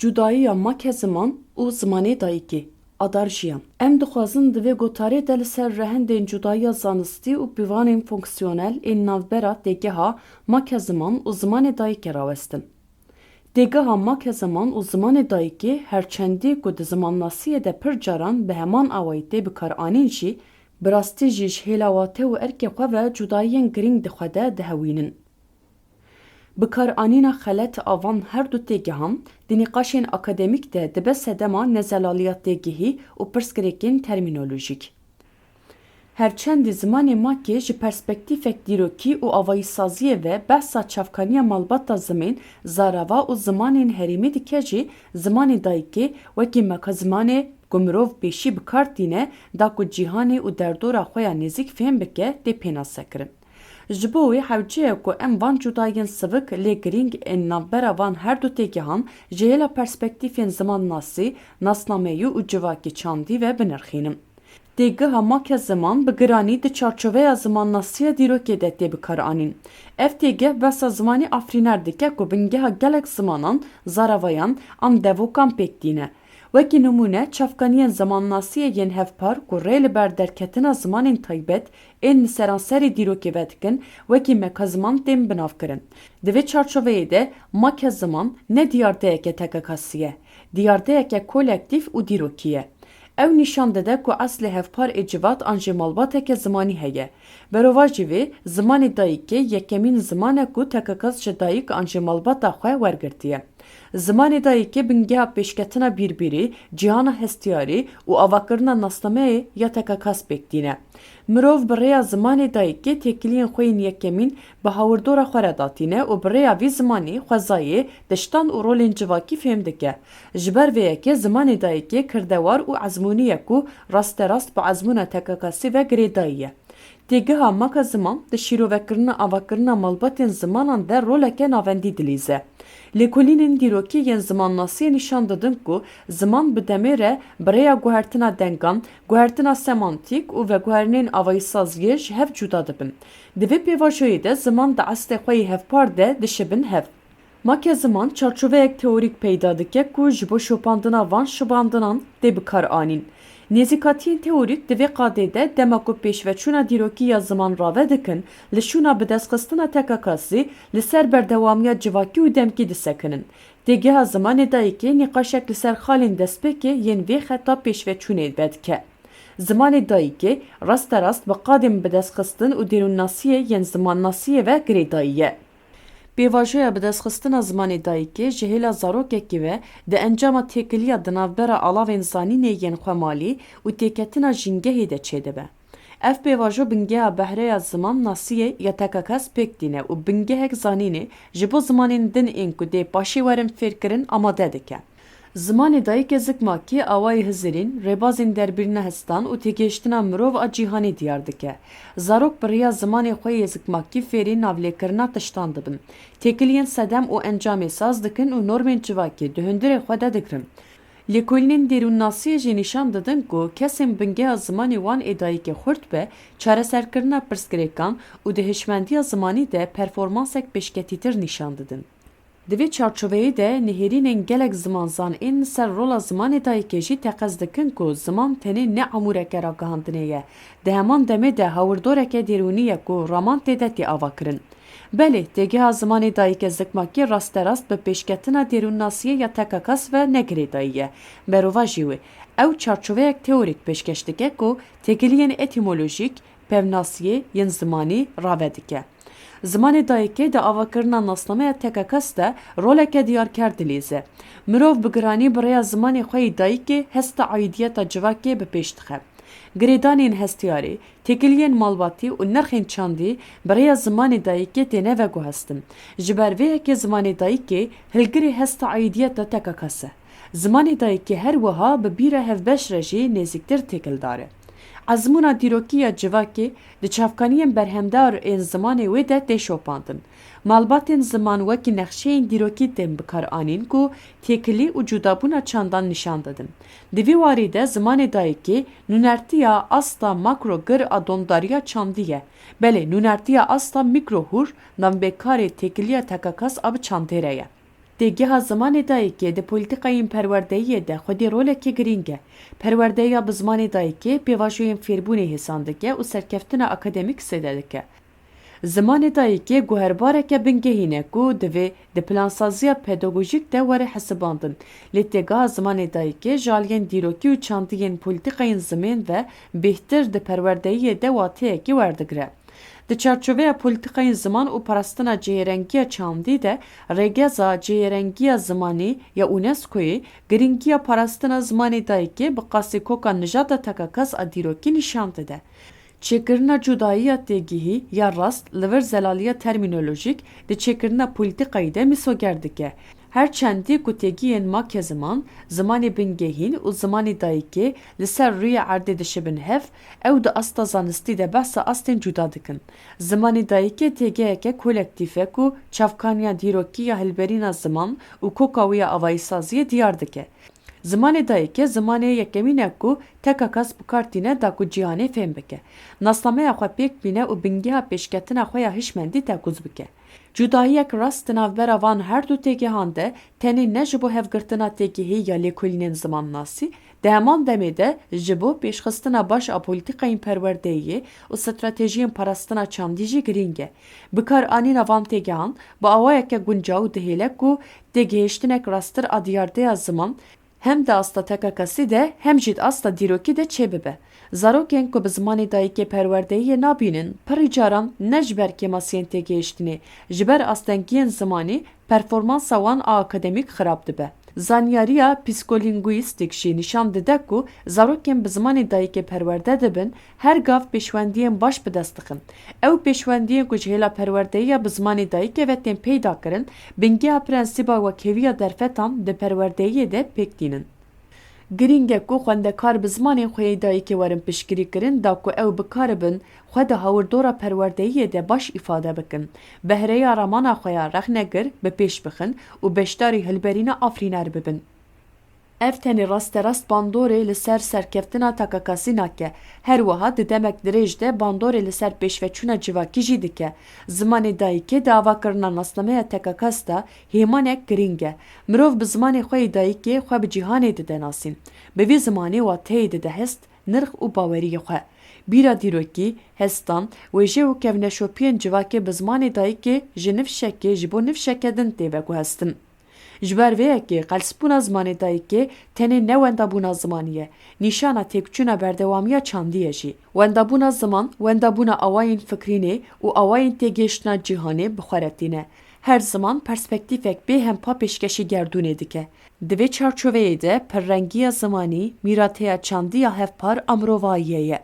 Cudayî ya make ziman û zimanê dayîkê. Adarjiyan. Em dixwazin divê gotarê de li ser rehendên cudayî zanistî û pîvanên fonksiyonel ên navbera têgeha make ziman û zimanê dayîkê rawestin. Têgeha make ziman û zimanê dayîkê herçendî ku di zimannasiyê de pir caran bi heman awayî tê bikaranîn jî, bi rastî jî ji hêlawatî û erkê xwe ve cudayiyên girîng di xwe de dihewînin. Bikaranîna xelet avan her du têgehan di nîqaşên akademîk de dibe sedema nezelaliya têgihî û pirsgirêkên termînolojîk. Herçendî zimanê makê ji perspektîfek dîrokî û avayîsaziyê ve behsa çavkaniya malbata zimên, zarava û zimanên herêmî dike jî zimanê dayîkê wekî meka zimanê ku mirov pêşî bikar tîne da ku cîhanê û derdora xwe ya nêzik fêm bike tê pênasekirin. Ji bo wê hewce ku em van cudayiyên sivik lê girîng ên navbera van her du têgehan ji hêla perspektîfên zimannasî, nasnameyî û civakî çandî ve binirxînin. Têgeha make ziman bi giranî di çarçoveya zimannasiya dîrokê de tê bikaranîn. Ev têgeh behsa zimanî afrîner dike ku bingeha gelek zimanan, zaravayan an devokan pêk tîne. Wekî numune çavkaniyên zimannasiyê yên hevpar ku rê li ber derketina zimanên taybet ên li seranserê dîrokê ve dikin, wekî meka ziman tên binavkirin. Di vê çarçoveyê de make ziman ne diyardeyeke tekekasî ye, diyardeyeke kolektîv û dîrokî ye. Ew nîşan dide ku eslê hevpar ê civat an jê malbateke zimanî heye. Berova jî vê, zimanê dayîkê yekemîn zimanek ku tekekas ji dayîk an jê malbata xwe wergirtiye. Zimanê dayîkê bingeha pêşketina birbirî, cîhana hestiyarî û avakirina nasnameyê ya tekekas pêk tîne. Mirov bi rêya zimanê dayîkê têkiliyên xwe yên yekemîn bi hawirdora xwe re datîne û bi rêya vî zimanî xwezayê, diştan û rolên civakî fêm dike. Ji ber vê yekê zimanê dayîkê kirdewar û ezmûnî ye ku rasterast bi ezmûna tekekasî ve girêdayî ye. Têgeha maka ziman di şîrovekirina avakirina malbatên zimanan de roleke navendî dilîze. Lêkolînên dîrokî yên zimannasiyê nîşan didin ku ziman bi demê re bi rêya guhertina dengan, guhertina semantîk û veguherinên avayîsaziyê ji hev cuda dibin. Di vê pêvajoyê de ziman di estê xwe yê hevpar de dişibin hev. Make ziman çarçoveyek teorîk peyda dike ku ji bo şopandina van şibandinan tê bikaranîn. Nêzîkatiyên teorîk di vê qadê de dema ku pêşveçûna dîrokî ya ziman rave dikin, li şûna bi destxistina tekekasî li ser berdewamiya civakî û demkî disekinin. Têgeha zimanê dayîkê nîqaşek li ser xalên destpêkê yên vê xeta pêşveçûnê vedike. Zimanê dayîkê rasterast bi qadên bi destxistin û dêrûnnasiyê yên zimannasiyê ve girêdayî ye. Pêvajoya bi destxistina zimanê dayîkê ji hêla zarokekî ve di encama têkiliya di navbera alavên zanînê yên xwemalî û têketina jîngehê de çêdibe. Ev pêvajo bingeha behreya ziman nasiyê ya tekekas pêk tîne û bingehek zanînê ji bo zimanên din ên ku dê paşê werin fêrkirin amade dike. Zimanê dayîkê zikmakî awayî hizirîn, rêbazên derbîrina hestan û têgihiştina mirov a cîhanê diyar dike. Zarok bi rêya zimanê xwe yê zikmakî fêrî navlêkirina tiştan dibin. Têkiliyên sedem û encamê saz dikin û normên civakî di hundirê xwe de dikirin. Lêkolînên dêrûnnasiyê jî nîşan didin ku kesên bingeha zimanê wan ê dayîkê xurt be, çareserkirina pirsgirêkan û di hişmendiya zimanî de performansek pêşketîtir nîşan didin. Di vê çarçoveyê de nihêrînên gelek zimanzan ên ser rola zimanê dayîkê jî teqez dikin ku ziman tenê ne amûreke ragihandinê ye. Di heman demê de hawirdoreke dêrûnî ye ku raman tê de tê avakirin. Belê, têgeha zimanê dayîkê zikmakî rasterast bi pêşketina dêrûnnasiyê ya tekekas ve ne girêdayî ye. Berova jî wê, ew çarçoveyek teorîk pêşkeş dike ku têkiliyên etîmolojîk, pevnasiyê yên zimanî rave dike. Zimanê dayîkê di avakirina nasnameya tekekas de roleke diyarker dilîze. Mirov bi giranî bi rêya zimanê xwe yê dayîkê hesta aîdiyeta civakê bi pêş dixe. Girêdanên hestiyarî, têkiliyên malbatî û nirxên çandî bi rêya zimanê dayîkê têne veguhestin. Ji ber vê yekê zimanê dayîkê hilgirê hesta aîdiyeta tekekas e. Zimanê dayîkê her wiha bi bîra hevbeş re jî nêzîktir têkildar e. Ezmûna dîrokî ya civakê di çavkaniyên berhemdar ên zimanê wê de tê şopandin. Malbatên ziman wekî nexşeyên dîrokî tên bikaranîn ku têkilî û cudabûna çandan nîşan didin. Di vî warî de zimanê dayîkê nûnertiya asta makro gir a dondariya çandî ye. Belê nûnertiya asta mikro hûr navbêkarê têkiliya tekekas a bi çandê re ye. تێگەها زمانê dayîkê di polîtîkayên perwerdeyiyê de xwedî rolekê giring e. Perwerdeya bi zimanê dayîkê pêvajoyên fêrbûnê hêsan dike û serkeftina akademîk sêde dike. Zimanê dayîkê guherbareke bingehîn e ku divê di plansaziya pedagojîk de were hesibandin. Lê têgeha zimanê dayîkê ji aliyên dîrokî û çandiyên polîtîkayên zimên ve bêhtir di perwerdeyiyê de wateyekî werdigire. Di çarçoveya polîtîkayên ziman û parastina cihêrengiya çandî de rêgeza cihêrengiya zimanî ya UNESCO'yê giringiya parastina zimanê dayîkê bi qasîkoka nijada tekakas a dîrokî nîşan dide. Çêkirina cudayiya têgihî ya rast li vir zelaliya termînolojîk di çêkirina polîtîkayê de mîsoger dike. Her çendî ku têgiyên make ziman, zimanê bingehîn û zimanê dayîkê li ser rûyê erdê dişibin hev, ew di asta zanistî de behsa astên cuda dikin. Zimanê dayîkê têgeheke kolektif e ku çavkaniya dîrokî ya hilberîna ziman û koka wî ya avayîsaziyê diyar dike. Zimanê dayîkê zimanê yekemîn e ku teka kes bikartîne da ku cîhanê fêm bike. Nasnameya xwe pêk bîne û bingeha pêşketina xwe ya hişmendî tekûz bike. Cudahiyek rast di navbera van her du têgehan de tenê ne ji bo hevgirtina têgihî ya lêkolînên zimannasî, di heman demê de ji bo pêşxistina baş a polîtîkayên perwerdeyiyê û stratejiyên parastina çandî jî giring e. Bikaranîna van têgehan bi awayeke guncaw dihêle ku têgihêştinek rasttir a diyardeya ziman hem de asta tekakasî de hem jî asta dîrokî de çêbibe. Zarokên ku bi zimanê dayîkê perwerdeyiyê nabînin, pirî caran ne ji ber kêmasiyên têgihêştinê, ji ber astengiyên zimanî performansa wan a akademîk xirab dibe. Zanyariya psîkolîngwîstîk jî nîşan dide ku zarokên bi zimanê dayîkê perwerde dibin, her gav pêşwendiyên baş bi dest dixin. Ew pêşwendiyên ku ji hêla perwerdeyiya bi zimanê dayîkê ve tên peyda kirin, bingeha prensîba wekeviya derfetan di perwerdeyiyê de pêk dînin. Giring e ku xwendekar bi zimanên xwe yê dayîkê werin piştgirî kirin da ku ew bikaribin xwe di hawirdora perwerdeyiyê de baş îfade bikin. Behreya ramana xwe ya rexnegir bi pêş bixin û beşdarî hilberîna afrîner bibin. Ev tenê rasterast bandorê li ser serkeftina takakasî nake. Her wiha di demek dirêj de bandorê li ser pêşveçûna civakî jî dike. Zimanê dayîkê davakirina nasnameya tekakas da hêmanek giring e. Mirov bi zimanê xwe yê dayîkê xwe bi cîhanê dide nasîn. Bi vî zimanê wateyê dide hest, nirx û baweriyê xwe. Bîra dîrokî, hestan, wêje û kevneşopiyên civakê bi zimanê dayîkê ji nifşekê ji bo nifşeke din tê veguhestin. Ji ber vê yekê qelsbûna zimanê dayîkê tenê ne wendabûna zimanî ye, nîşana têkçûna berdewamiya çandî ye jî. Wendabûna ziman, wendabûna awayên fikrînê û awayên têgihêştina cîhanê bixweretîne. Her ziman perspektîfek bêhempa pêşkêşî gerdûnê dike. Di vê çarçoveyê de pirrengiya zimanî, mîrateya çandî ya hevpar a mirovayiyê ye.